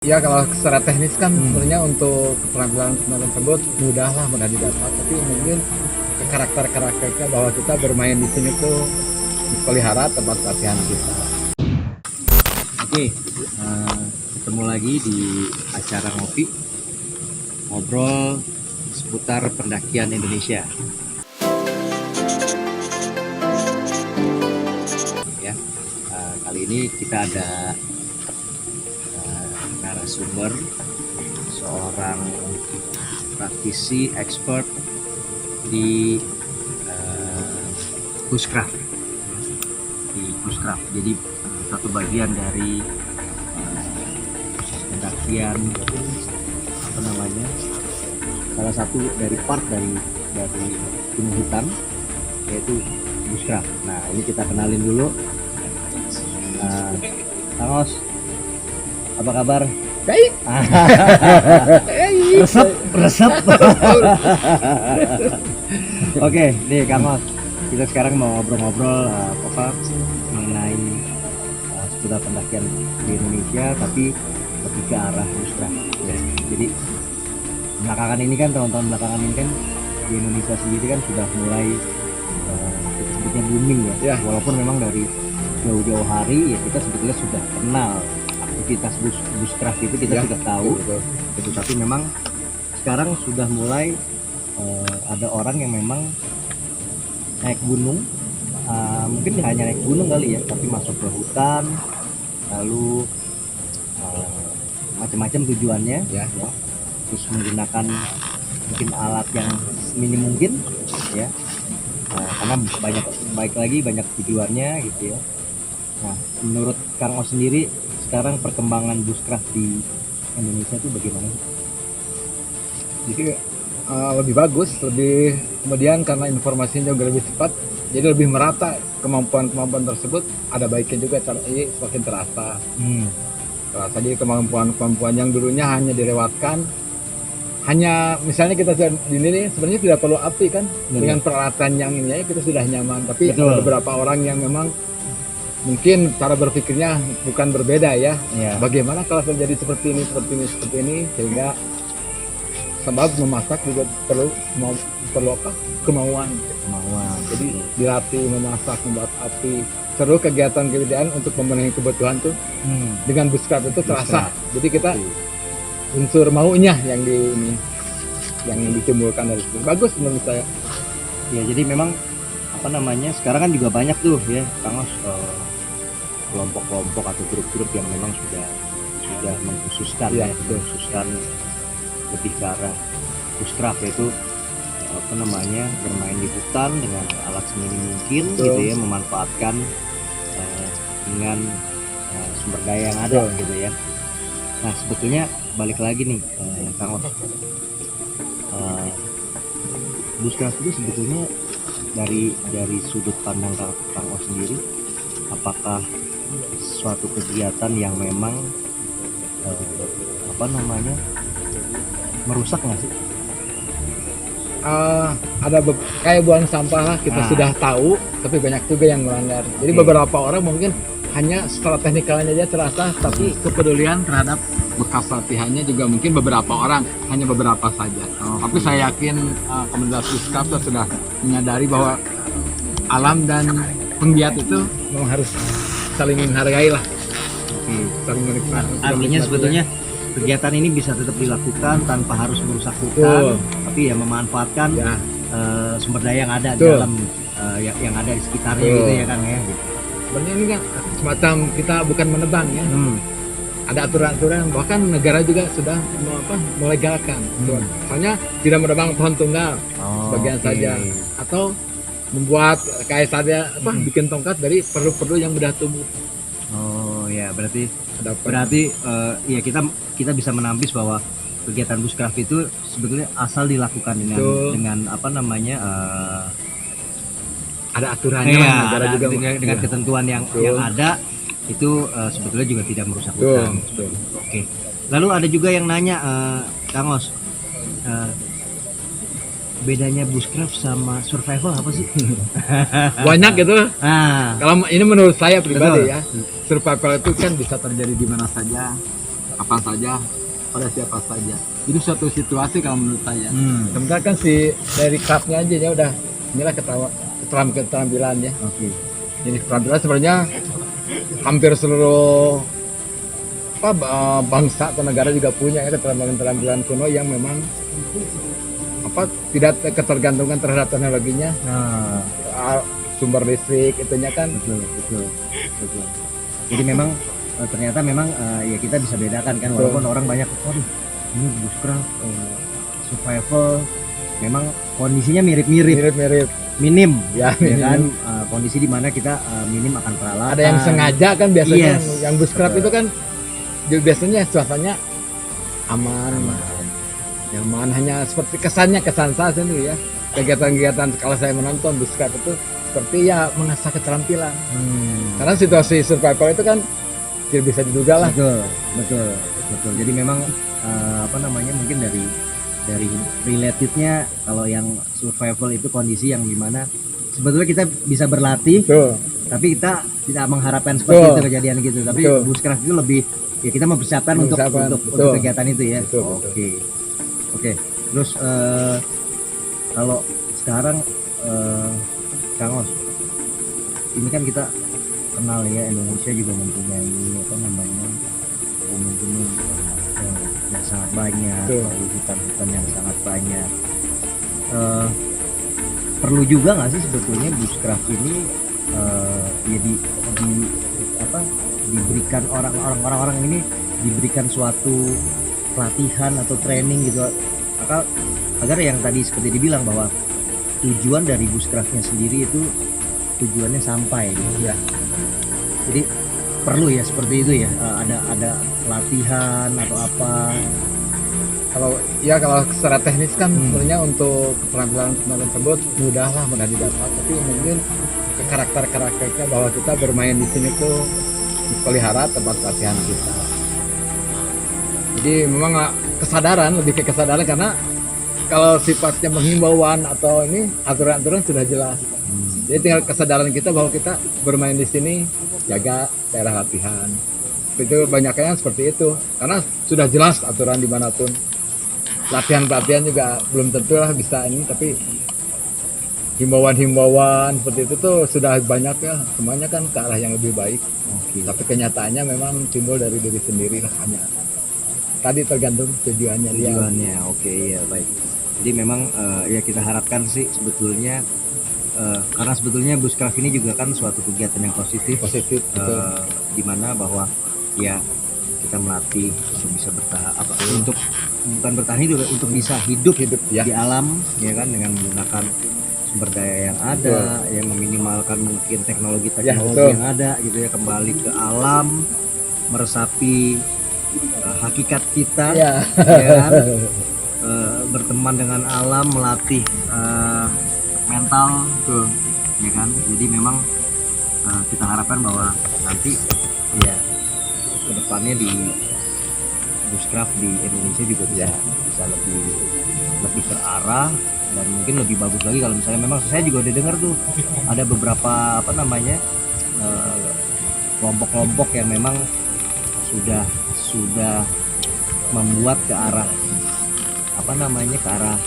Ya kalau secara teknis kan sebenarnya untuk keterampilan tersebut mudah didapat, tapi mungkin ke karakternya bahwa kita bermain di sini tuh pelihara tempat latihan kita. Oke, ketemu lagi di acara ngopi, ngobrol seputar pendakian Indonesia. Ya, kali ini kita ada narasumber, seorang praktisi expert di bushcraft. Jadi satu bagian dari pendakian, salah satu dari part dari gunung hitam, yaitu bushcraft. Nah, ini kita kenalin dulu. Kang Os, apa kabar? Baik. resep. Oke, nih Kang Os, kita sekarang mau ngobrol-ngobrol mengenai seputar pendakian di Indonesia, tapi lebih ke arah bushcraft. Ya. Jadi belakangan ini kan, tahun-tahun belakangan ini kan di Indonesia sendiri kan sudah mulai kita sebutnya booming ya. Walaupun memang dari jauh-jauh hari ya kita sebetulnya sudah kenal aktivitas bushcraft itu, kita sudah tahu itu, tapi memang sekarang sudah mulai ada orang yang memang naik gunung, mungkin hanya naik gunung kali ya, tapi masuk ke hutan, lalu macam-macam tujuannya ya, terus menggunakan mungkin alat yang minim mungkin ya, karena banyak tujuannya gitu ya. Nah, menurut Kang Os sendiri sekarang perkembangan bushcraft di Indonesia itu bagaimana? Jadi lebih bagus, kemudian karena informasinya juga lebih cepat, jadi lebih merata kemampuan tersebut. Ada baiknya juga, jadi semakin terasa. Jadi kemampuan yang dulunya hanya dilewatkan, hanya misalnya kita di sini sebenarnya tidak perlu api kan, dengan peralatan yang ini ya kita sudah nyaman. Tapi ada beberapa orang yang memang mungkin cara berpikirnya bukan berbeda ya. Bagaimana kalau terjadi seperti ini, sehingga sebab memasak juga perlu kemauan. Jadi dilatih memasak, membuat api, seru kegiatan untuk memenuhi kebutuhan tuh dengan bushcraft itu terasa. Jadi kita unsur maunya yang ditimbulkan dari situ. Bagus menurut saya. Ya, jadi memang sekarang kan juga banyak tuh ya Kang Os, kelompok-kelompok atau grup-grup yang memang sudah mengkhususkan mengkhususkan lebih ke arah bushcraft, yaitu bermain di hutan dengan alat seminim mungkin gitu ya, memanfaatkan dengan sumber daya yang ada gitu ya. Nah, sebetulnya balik lagi nih Kang Os, bushcraft itu sebetulnya dari sudut pandang Kang Os sendiri, apakah suatu kegiatan yang memang merusak nggak sih? Ada kayak buang sampah lah, kita sudah tahu, tapi banyak juga yang melanggar. Jadi beberapa orang mungkin hanya secara teknikalnya aja terasa, tapi kepedulian terhadap bekas latihannya juga mungkin beberapa orang, hanya beberapa saja. Tapi saya yakin komunitas bushcraft sudah menyadari bahwa alam dan penggiat itu memang harus saling menghargai lah. Saling menikmati. Artinya sebetulnya kegiatan ini bisa tetap dilakukan tanpa harus merusak hutan, tapi ya memanfaatkan sumber daya yang ada di dalam yang ada di sekitarnya gitu ya Kang ya. Sebenarnya ini kan semacam kita bukan menebang ya. Ada aturan-aturan, bahkan negara juga sudah melegalkan. Soalnya tidak menebang pohon tunggal bagian saja, atau membuat kayak saja bikin tongkat dari perlu yang sudah tumbuh. Ya, berarti ya kita bisa menambis bahwa kegiatan bushcraft itu sebetulnya asal dilakukan dengan ada aturannya, dengan ketentuan yang ada, itu sebetulnya juga tidak merusak hutan. Oke. Lalu ada juga yang nanya, Kang Os, bedanya bushcraft sama survival apa sih? Banyak gitu. Kalau ini menurut saya pribadi ya, survival itu kan bisa terjadi di mana saja. apa saja pada siapa saja. Itu suatu situasi kalau menurut saya. Sebenarnya kan dari craftnya aja ya udah inilah keterampilan ya. Oke. Jadi keterampilan sebenarnya hampir seluruh bangsa atau negara juga punya ya keterampilan kuno yang memang tidak ketergantungan terhadap teknologinya. Sumber listrik itunya kan. Betul. Jadi memang ternyata memang ya kita bisa bedakan kan, walaupun orang banyak ini bushcraft survival memang kondisinya mirip-mirip, minim ya kan, kondisi di mana kita minim akan peralatan. Ada yang sengaja kan biasanya. Yes. Yang bushcraft itu kan biasanya suasananya aman, nyaman, hanya seperti kesan saya sendiri ya. Kegiatan-kegiatan kalau saya menonton bushcraft itu seperti ya mengasah keterampilan. Karena situasi survival itu kan tidak bisa diduga lah. Betul. Jadi memang mungkin dari relatednya, kalau yang survival itu kondisi yang dimana sebetulnya kita bisa berlatih. Betul. Tapi kita tidak mengharapkan seperti itu kejadian gitu. Tapi bushcraft itu lebih ya kita mempersiapkan untuk kegiatan itu ya. Oke. Terus kalau sekarang Kang Os, ini kan kita kenal ya, Indonesia juga mempunyai gunung-gunung yang sangat banyak, hutan-hutan yang sangat banyak. Perlu juga nggak sih sebetulnya bushcraft ini diberikan orang-orang ini diberikan suatu pelatihan atau training gitu, agar yang tadi seperti dibilang bahwa tujuan dari bushcraftnya sendiri itu tujuannya sampai gitu ya. Jadi perlu ya seperti itu ya, ada pelatihan atau apa. Kalau secara teknis kan sebenarnya untuk keterampilan tersebut mudah didapat, tapi mungkin ke karakternya bahwa kita bermain di sini tuh pelihara tempat latihan kita. Jadi memang lebih ke kesadaran, karena kalau sifatnya menghimbauan atau ini aturan-aturan sudah jelas. Jadi tinggal kesadaran kita bahwa kita bermain di sini, jaga daerah latihan. Itu banyaknya seperti itu, karena sudah jelas aturan dimanapun. Latihan-pelatihan juga belum tentu lah bisa ini, tapi himbauan seperti itu tuh sudah banyak ya. Semuanya kan ke arah yang lebih baik. Tapi kenyataannya memang timbul dari diri sendiri lah, hanya tadi tergantung tujuannya dia. Oke, ya baik. Jadi memang ya kita harapkan sih sebetulnya karena sebetulnya bushcraft ini juga kan suatu kegiatan yang positif di mana bahwa ya kita melatih untuk bisa bertahan untuk bukan bertahan hidup, untuk bisa hidup ya di alam ya kan, dengan menggunakan sumber daya yang ada, yang meminimalkan mungkin teknologi yang ada gitu ya, kembali ke alam, meresapi hakikat kita ya kan? Berteman dengan alam, melatih mental ya kan. Jadi memang kita harapkan bahwa nanti ya kedepannya di bushcraft di Indonesia juga bisa lebih terarah dan mungkin lebih bagus lagi. Kalau misalnya memang saya juga udah dengar tuh ada beberapa kelompok-kelompok yang memang sudah membuat ke arah ke arah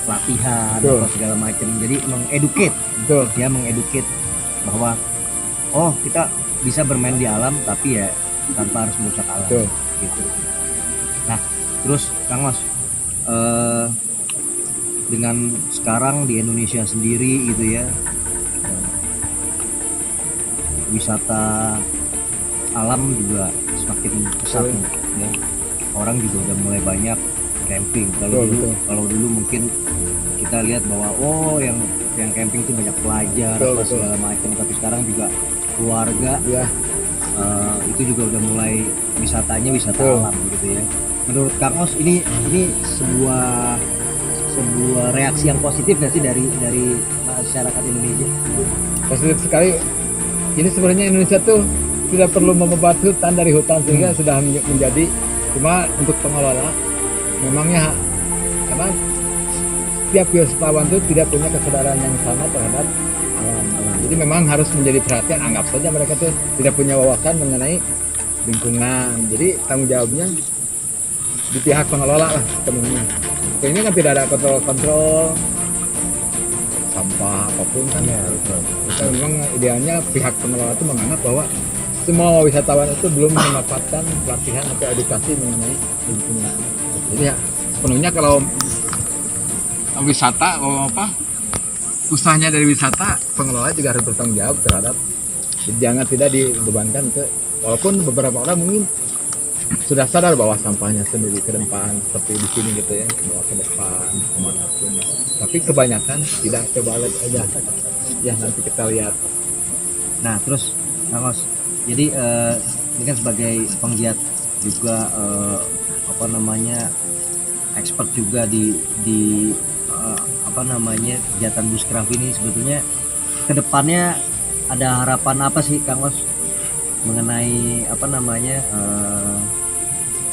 pelatihan atau segala macam. Jadi mengedukate bahwa kita bisa bermain di alam tapi ya tanpa harus merusak alam gitu. Nah, terus Kang Os, dengan sekarang di Indonesia sendiri gitu ya, wisata alam juga semakin pesat ya. Orang juga udah mulai banyak camping. Kalau dulu mungkin kita lihat bahwa yang camping tuh banyak pelajar atau segala macam, tapi sekarang juga keluarga itu juga udah mulai wisatanya wisata alam gitu ya. Menurut Kang Os ini sebuah reaksi yang positif nggak sih dari masyarakat Indonesia? Positif sekali. Ini sebenarnya Indonesia tuh tidak perlu membuat hutan dari hutan, sehingga sudah menjadi, cuma untuk pengelola memangnya karena setiap wisatawan itu tidak punya kesadaran yang sama terhadap alam. Jadi memang harus menjadi perhatian. Anggap saja mereka tuh tidak punya wawasan mengenai lingkungan. Jadi tanggung jawabnya di pihak pengelola lah sepenuhnya. Ini kan tidak ada kontrol sampah apapun kan. Ya, betul. Kita memang idealnya pihak pengelola itu menganggap bahwa semua wisatawan itu belum mendapatkan pelatihan atau edukasi mengenai lingkungan. Jadi ya sepenuhnya kalau wisata usahanya dari wisata, pengelola juga harus bertanggung jawab terhadap, jangan tidak dibebankan ke, walaupun beberapa orang mungkin sudah sadar bahwa sampahnya sendiri ke depan seperti di sini gitu ya, bawa ke depan kemanapun, tapi kebanyakan tidak, coba lihat aja ya, nanti kita lihat. Nah, terus Kang Os, jadi ini kan sebagai penggiat juga expert juga di kegiatan Bushcraft ini, sebetulnya kedepannya ada harapan apa sih Kang Os mengenai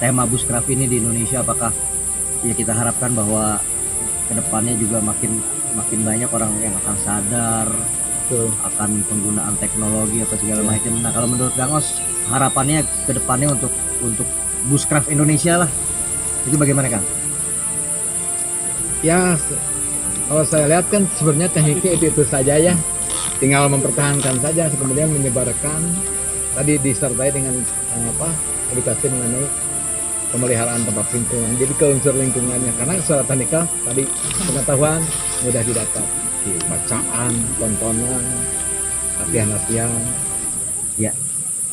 tema Bushcraft ini di Indonesia? Apakah ya kita harapkan bahwa kedepannya juga makin banyak orang yang akan sadar akan penggunaan teknologi atau segala macam. Nah, kalau menurut Kang Os, harapannya kedepannya untuk Bushcraft Indonesia lah, itu bagaimana Kang? Ya kalau saya lihat kan sebenarnya tekniknya itu saja ya, tinggal mempertahankan saja, kemudian menyebarkan, tadi disertai dengan edukasi mengenai pemeliharaan tempat lingkungan, jadi ke unsur lingkungannya, karena secara teknikal tadi pengetahuan mudah didapat, bacaan, tontonan, latihan. Ya,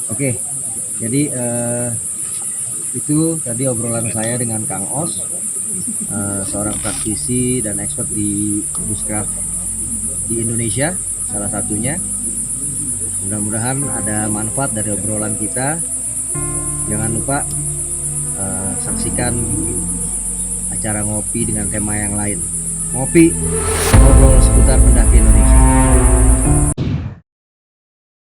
oke. Jadi itu tadi obrolan saya dengan Kang Os, seorang praktisi dan expert di Bushcraft di Indonesia, salah satunya. Mudah-mudahan ada manfaat dari obrolan kita. Jangan lupa saksikan acara ngopi dengan tema yang lain. Ngopi, ngobrol seputar pendaki Indonesia.